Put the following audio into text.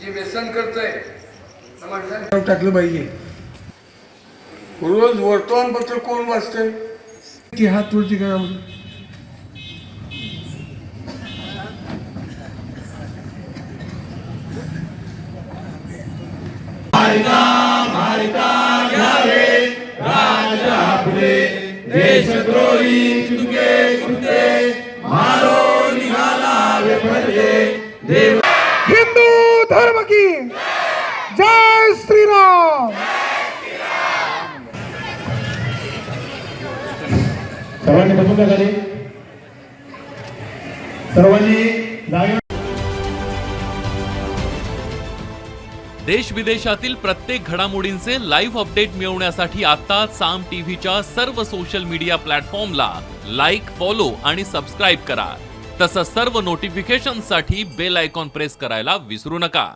जे व्यसन करतंय टाकलं पाहिजे. रोज वर्तमानपत्र कोण वाचतंय की हात वरती करा म्हणजे देशद्रोही चुके कृत्ये मारो निघाला विफलते देव. हिंदू धर्म की जय श्रीराम. सर्वांनी बसून घ्या खाली. सर्वांनी जागे. देश विदेशातील प्रत्येक घडामोडींचे लाईव्ह अपडेट मिळवण्यासाठी आता साम टीव्हीच्या सर्व सोशल मीडिया प्लॅटफॉर्मला लाईक, फॉलो आणि सबस्क्राईब करा. तसंच सर्व नोटिफिकेशनसाठी बेल आयकॉन प्रेस करायला विसरू नका.